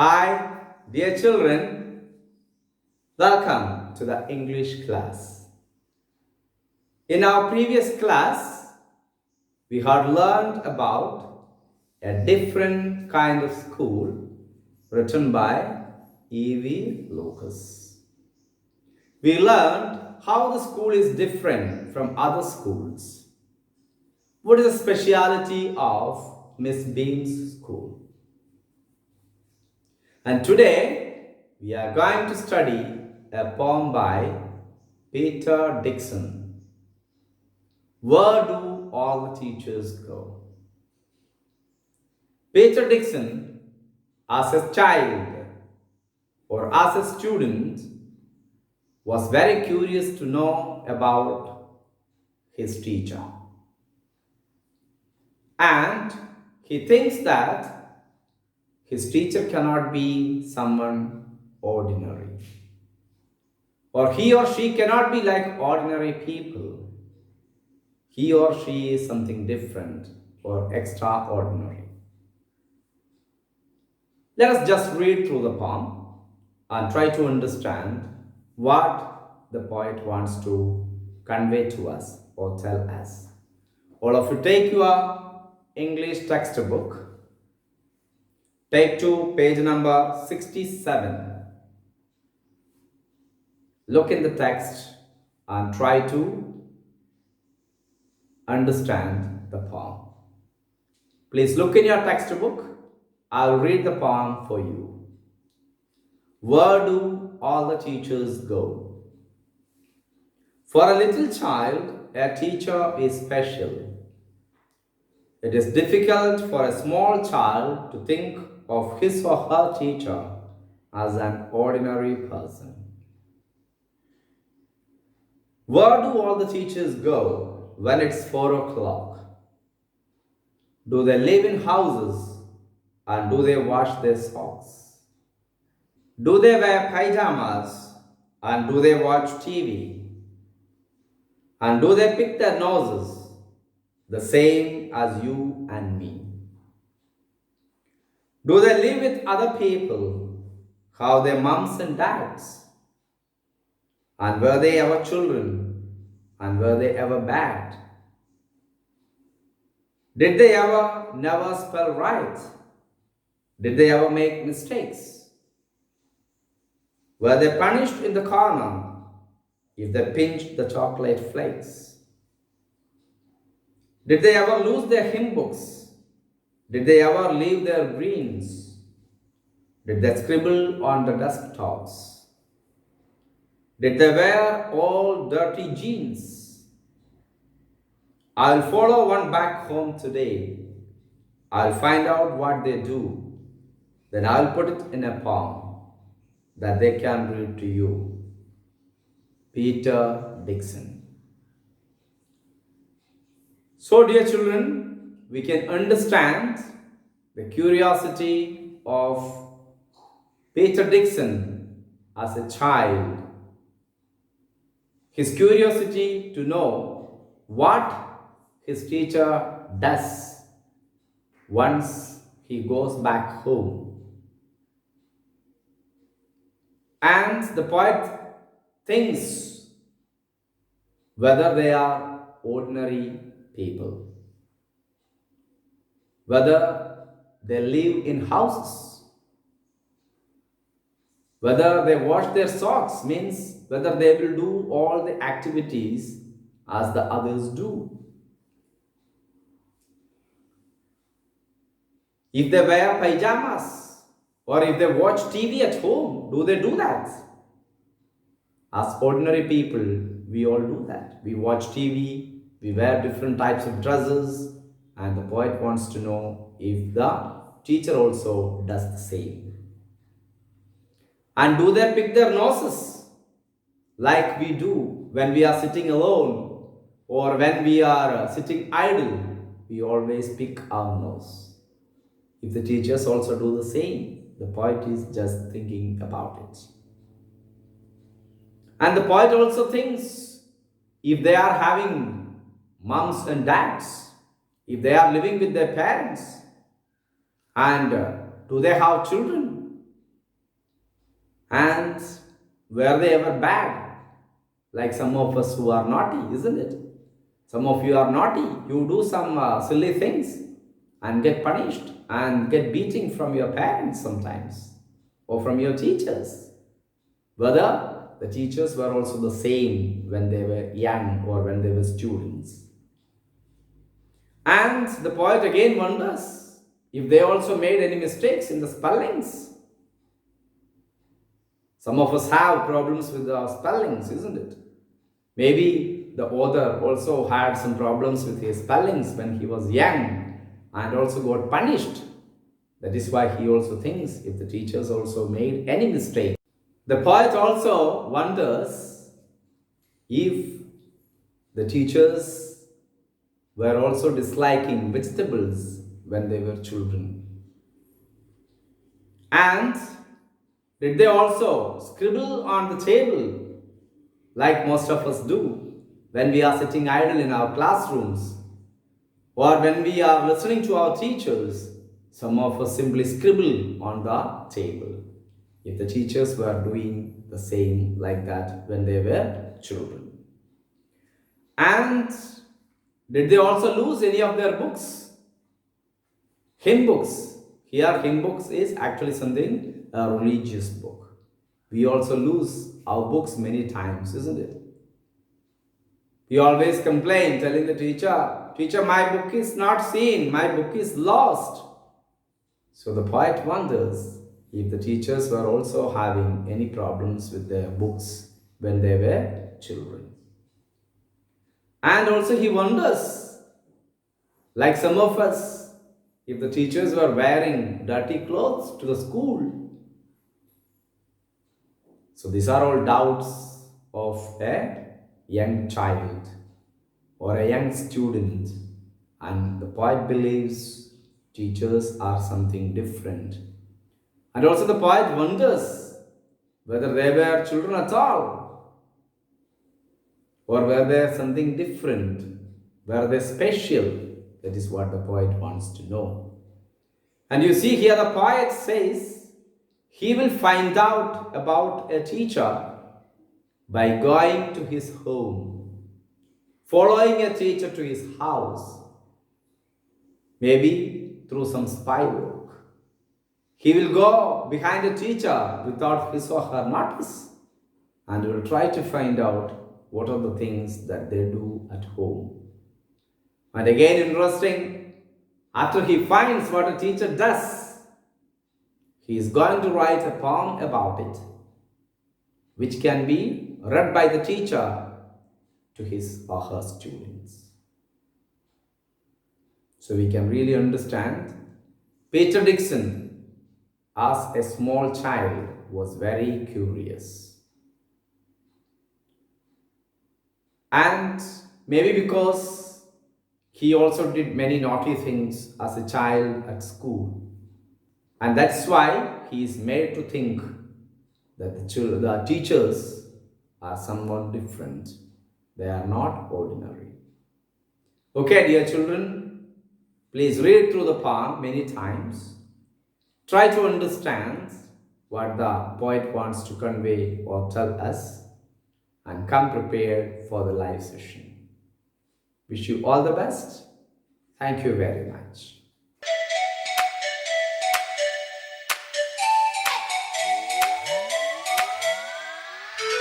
Hi, dear children, welcome to the English class. In our previous class, we had learned about a different kind of school written by E.V. Lucas. We learned how the school is different from other schools. What is the speciality of Miss Beam's school? And today we are going to study a poem by Peter Dixon. Where do all the teachers go? Peter Dixon, as a child or as a student, was very curious to know about his teacher. And he thinks that his teacher cannot be someone ordinary. Or he or she cannot be like ordinary people. He or she is something different or extraordinary. Let us just read through the poem and try to understand what the poet wants to convey to us or tell us. All of you take your English textbook, take to page number 67. Look in the text and try to understand the poem. Please look in your textbook. I'll read the poem for you. Where do all the teachers go? For a little child, a teacher is special. It is difficult for a small child to think of his or her teacher as an ordinary person. Where do all the teachers go when it's 4 o'clock? Do they live in houses and do they wash their socks? Do they wear pajamas and do they watch TV? And do they pick their noses the same as you and me? Do they live with other people, have their mums and dads? And were they ever children? And were they ever bad? Did they ever never spell right? Did they ever make mistakes? Were they punished in the corner if they pinched the chocolate flakes? Did they ever lose their hymn books? Did they ever leave their greens? Did they scribble on the desktops? Did they wear old dirty jeans? I'll follow one back home today. I'll find out what they do. Then I'll put it in a poem that they can read to you. Peter Dixon. So, dear children, we can understand the curiosity of Peter Dixon as a child. His curiosity to know what his teacher does once he goes back home. And the poet thinks whether they are ordinary people, whether they live in houses, whether they wash their socks, means whether they will do all the activities as the others do. If they wear pajamas or if they watch TV at home, do they do that? As ordinary people, we all do that. We watch TV, we wear different types of dresses, and the poet wants to know if the teacher also does the same. And do they pick their noses like we do when we are sitting alone or when we are sitting idle? We always pick our nose. If the teachers also do the same, the poet is just thinking about it. And the poet also thinks if they are having mums and dads, if they are living with their parents, and do they have children? And were they ever bad? Like some of us who are naughty, isn't it? Some of you are naughty. You do some silly things and get punished and get beating from your parents sometimes or from your teachers. Whether the teachers were also the same when they were young or when they were students. And the poet again wonders if they also made any mistakes in the spellings. Some of us have problems with our spellings, isn't it? Maybe the author also had some problems with his spellings when he was young and also got punished. That is why he also thinks if the teachers also made any mistake. The poet also wonders if the teachers were also disliking vegetables when they were children. And did they also scribble on the table like most of us do when we are sitting idle in our classrooms or when we are listening to our teachers? Some of us simply scribble on the table. If the teachers were doing the same like that when they were children. And did they also lose any of their books? Hymn books. Here, hymn books is actually something, a religious book. We also lose our books many times, isn't it? We always complain, telling the teacher, my book is not seen, my book is lost. So the poet wonders if the teachers were also having any problems with their books when they were children. And also he wonders, like some of us, if the teachers were wearing dirty clothes to the school. So these are all doubts of a young child or a young student. And the poet believes teachers are something different. And also the poet wonders whether they were children at all or were they something different, were they special? That is what the poet wants to know. And you see here the poet says he will find out about a teacher by going to his home, following a teacher to his house, maybe through some spy work. He will go behind a teacher without his or her notice and will try to find out what are the things that they do at home. And again, interesting, after he finds what a teacher does, he is going to write a poem about it, which can be read by the teacher to his or her students. So we can really understand Peter Dixon, as a small child, was very curious. And maybe because he also did many naughty things as a child at school. And that's why he is made to think that the teachers are somewhat different. They are not ordinary. Okay, dear children, please read through the poem many times. Try to understand what the poet wants to convey or tell us and come prepared for the live session. Wish you all the best. Thank you very much.